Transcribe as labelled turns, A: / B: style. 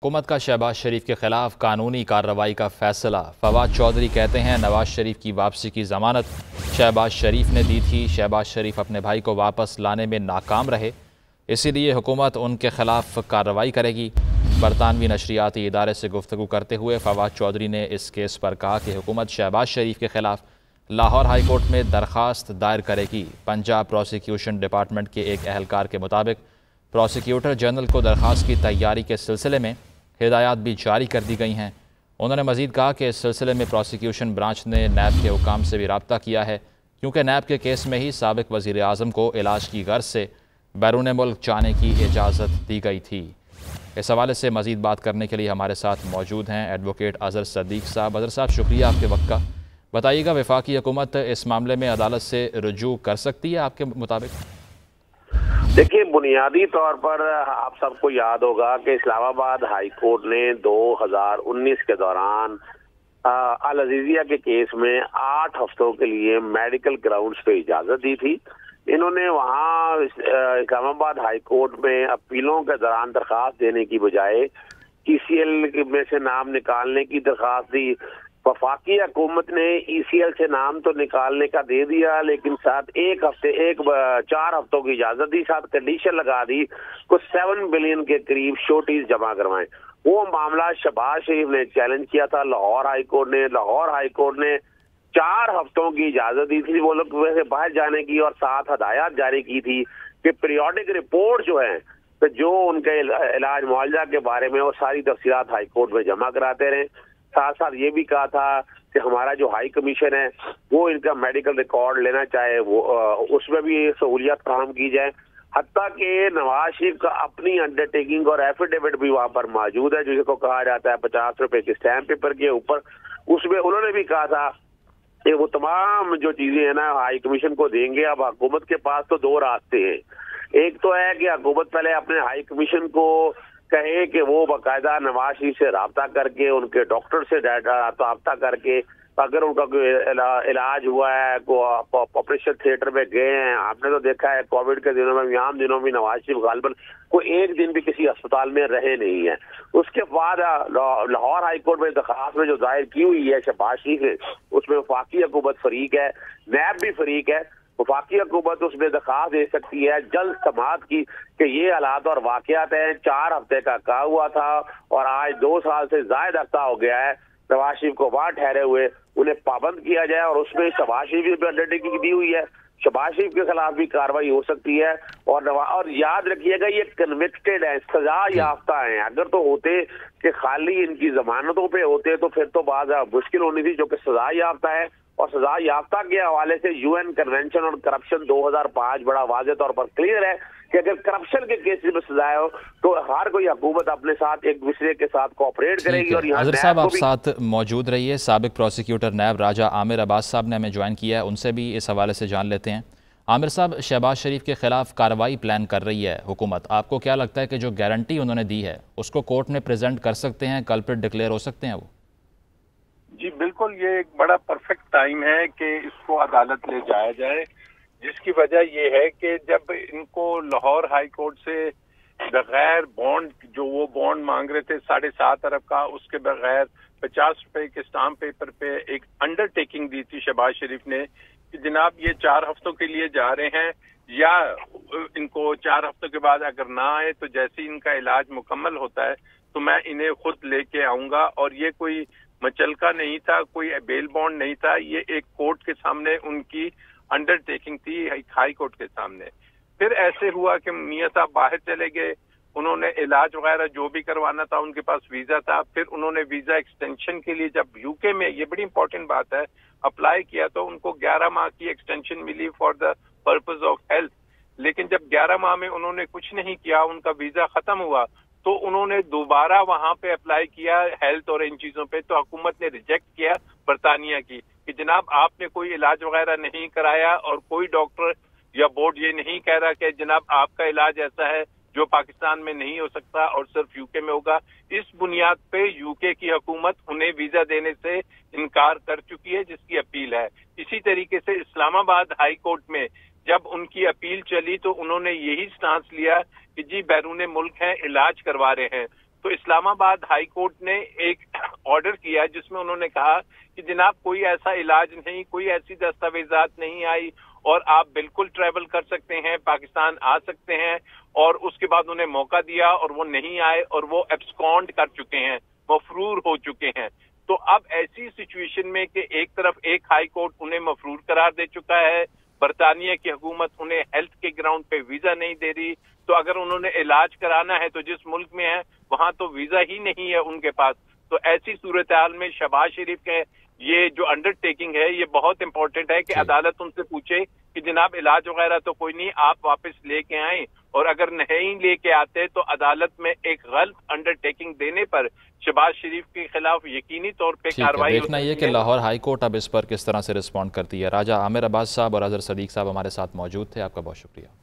A: हुकूमत का शहबाज शरीफ के खिलाफ कानूनी कार्रवाई का फैसला। फवाद चौधरी कहते हैं नवाज शरीफ की वापसी की जमानत शहबाज शरीफ ने दी थी। शहबाज शरीफ अपने भाई को वापस लाने में नाकाम रहे, इसीलिए हुकूमत उनके खिलाफ कार्रवाई करेगी। बरतानवी नशरियाती इदारे से गुफ्तगू करते हुए फवाद चौधरी ने इस केस पर कहा कि हुकूमत शहबाज शरीफ के खिलाफ लाहौर हाई कोर्ट में दरख्वास्त दायर करेगी। पंजाब प्रोसिक्यूशन डिपार्टमेंट के एक अहलकार के मुताबिक प्रोसिक्यूटर जनरल को दरख्वास्त की तैयारी के सिलसिले में हिदायत भी जारी कर दी गई हैं। उन्होंने मज़ीद कहा कि इस सिलसिले में प्रोसिक्यूशन ब्रांच ने नैब के हुकाम से भी रब्ता किया है, क्योंकि नैब के केस में ही साबिक वज़ीर आज़म को इलाज की गर्ज से बैरून मुल्क जाने की इजाज़त दी गई थी। इस हवाले से मज़ीद बात करने के लिए हमारे साथ मौजूद हैं एडवोकेट अज़हर सदीक साहब। अज़हर साहब, शुक्रिया आपके वक्त का। बताइएगा, वफाकी हुकूमत इस मामले में अदालत से रुजू कर सकती है आपके मुताबिक?
B: देखिए, बुनियादी तौर पर आप सबको याद होगा कि इस्लामाबाद हाई कोर्ट ने 2019 के दौरान अल अजीजिया के केस में 8 हफ्तों के लिए मेडिकल ग्राउंड्स पे इजाजत दी थी। इन्होंने वहां इस्लामाबाद हाई कोर्ट में अपीलों के दौरान दरखास्त देने की बजाय ECL में से नाम निकालने की दरखास्त दी। वफाकी हुकूमत ने ECL से नाम तो निकालने का दे दिया, लेकिन साथ 4 हफ्तों की इजाजत दी, साथ कंडीशन लगा दी कुछ 7 बिलियन के करीब शोटीज जमा करवाएं। वो मामला शहबाज शरीफ ने चैलेंज किया था लाहौर हाई कोर्ट ने 4 हफ्तों की इजाजत दी थी वो लोग वैसे बाहर जाने की, और साथ हदायत जारी की थी कि पीरियोडिक रिपोर्ट जो है तो जो उनके इलाज मुआवजा के बारे में वो सारी तफसीलात हाई कोर्ट में जमा कराते रहे। साथ साथ ये भी कहा था कि हमारा जो हाई कमीशन है वो इनका मेडिकल रिकॉर्ड लेना चाहे वो उसमें भी सहूलियत फराहम की जाए। हत्ता कि नवाज शरीफ का अपनी अंडरटेकिंग और एफिडेविट भी वहां पर मौजूद है, जिसको कहा जाता है 50 रुपए के स्टैम्प पेपर के ऊपर। उसमें उन्होंने भी कहा था कि वो तमाम जो चीजें हैं ना हाई कमीशन को देंगे। अब हुकूमत के पास तो 2 रास्ते हैं। एक तो है कि हुकूमत पहले अपने हाई कमीशन को कहे कि वो बाकायदा नवाज शरीफ से रब्ता करके उनके डॉक्टर से रब्ता करके, अगर उनका कोई इलाज हुआ है, को ऑपरेशन थिएटर में गए हैं, आपने तो देखा है कोविड के दिनों में, आम दिनों में नवाज शरीफ गालिबन कोई एक दिन भी किसी अस्पताल में रहे नहीं है। उसके बाद लाहौर हाई कोर्ट में दरखास्त में जो दायर की हुई है शहबाज शरीफ ने, उसमें वफाकी हुकूमत फरीक है, नैब भी फरीक है। वफाकी हुकूमत उसमें दरखास्त दे सकती है जल्द समाअत की कि ये हालात और वाकयात हैं। 4 हफ्ते का कहा हुआ था और आज 2 साल से ज्यादा अरसा हो गया है नवाज शरीफ को वहां ठहरे हुए, उन्हें पाबंद किया जाए। और उसमें शहबाज शरीफ भी अंडरटेकिंग दी हुई है, शहबाज शरीफ के खिलाफ भी कार्रवाई हो सकती है। और याद रखिएगा, ये कन्विक्टेड है, सजा याफ्ता है। अगर तो होते कि खाली इनकी जमानतों पे होते तो फिर तो बात मुश्किल होनी थी, जो कि सजा याफ्ता है। और सजा याफ्ता के हवाले से UN कन्वेंशन और करप्शन 2005 बड़ा वाज़े तौर पर क्लियर है कि अगर करप्शन के केसेस में सजा हो तो हर कोई हुकूमत अपने साथ एक दूसरे के साथ कोऑपरेट करेगी। और यहाँ
A: अज़हर साहब, आप साथ मौजूद रहिए। साबिक प्रोसिक्यूटर नैब राजा आमिर अब्बास साहब ने हमें ज्वाइन किया है, उनसे भी इस हवाले से जान लेते हैं। आमिर साहब, शहबाज शरीफ के खिलाफ कार्रवाई प्लान कर रही है हुकूमत, आपको क्या लगता है कि जो गारंटी उन्होंने दी है उसको कोर्ट में प्रेजेंट कर सकते हैं, कल्प्रिट डिक्लेयर हो सकते हैं वो?
C: जी बिल्कुल, ये एक बड़ा परफेक्ट टाइम है कि इसको अदालत ले जाया जाए, जिसकी वजह ये है कि जब इनको लाहौर हाई कोर्ट से बगैर बॉन्ड, जो वो बॉन्ड मांग रहे थे 7.5 अरब का, उसके बगैर 50 रुपए के स्टाम्प पेपर पे एक अंडरटेकिंग दी थी शहबाज शरीफ ने कि जनाब ये 4 हफ्तों के लिए जा रहे हैं, या इनको 4 हफ्तों के बाद अगर ना आए तो जैसे ही इनका इलाज मुकम्मल होता है तो मैं इन्हें खुद लेके आऊंगा। और ये कोई मचलका नहीं था, कोई बेल बॉन्ड नहीं था, ये एक कोर्ट के सामने उनकी अंडरटेकिंग थी, हाई कोर्ट के सामने। फिर ऐसे हुआ कि मियां साहब बाहर चले गए, उन्होंने इलाज वगैरह जो भी करवाना था, उनके पास वीजा था, फिर उन्होंने वीजा एक्सटेंशन के लिए जब UK में, ये बड़ी इंपॉर्टेंट बात है, अप्लाई किया तो उनको 11 माह की एक्सटेंशन मिली for the purpose of health. लेकिन जब 11 माह में उन्होंने कुछ नहीं किया, उनका वीजा खत्म हुआ, तो उन्होंने दोबारा वहां पे अप्लाई किया हेल्थ और इन चीजों पे, तो हुकूमत ने रिजेक्ट किया बरतानिया की कि जनाब आपने कोई इलाज वगैरह नहीं कराया और कोई डॉक्टर या बोर्ड ये नहीं कह रहा कि जनाब आपका इलाज ऐसा है जो पाकिस्तान में नहीं हो सकता और सिर्फ UK में होगा। इस बुनियाद पे UK की हुकूमत उन्हें वीजा देने से इनकार कर चुकी है, जिसकी अपील है। इसी तरीके से इस्लामाबाद हाई कोर्ट में जब उनकी अपील चली तो उन्होंने यही स्टांस लिया कि जी बैरून मुल्क हैं, इलाज करवा रहे हैं। तो इस्लामाबाद हाई कोर्ट ने एक ऑर्डर किया जिसमें उन्होंने कहा कि जनाब कोई ऐसा इलाज नहीं, कोई ऐसी दस्तावेजात नहीं आई और आप बिल्कुल ट्रैवल कर सकते हैं, पाकिस्तान आ सकते हैं। और उसके बाद उन्हें मौका दिया और वो नहीं आए और वो एब्सकॉन्ड कर चुके हैं, मफरूर हो चुके हैं। तो अब ऐसी सिचुएशन में कि एक तरफ एक हाई कोर्ट उन्हें मफरूर करार दे चुका है, बरतानिया की हुकूमत उन्हें हेल्थ के ग्राउंड पे वीजा नहीं दे रही, तो अगर उन्होंने इलाज कराना है तो जिस मुल्क में है वहां तो वीजा ही नहीं है उनके पास। तो ऐसी सूरत हाल में शहबाज शरीफ के ये जो अंडरटेकिंग है ये बहुत इंपॉर्टेंट है कि अदालत उनसे पूछे कि जनाब इलाज वगैरह तो कोई नहीं, आप वापस लेके आए, और अगर नहीं लेके आते तो अदालत में एक गलत अंडरटेकिंग देने पर शहबाज शरीफ के खिलाफ यकीनी तौर पे कार्रवाई।
A: देखना ये कि लाहौर हाई कोर्ट अब इस पर किस तरह से रिस्पॉन्ड करती है। राजा आमिर अब्बास साहब और अजहर सदीक साहब हमारे साथ मौजूद थे, आपका बहुत शुक्रिया।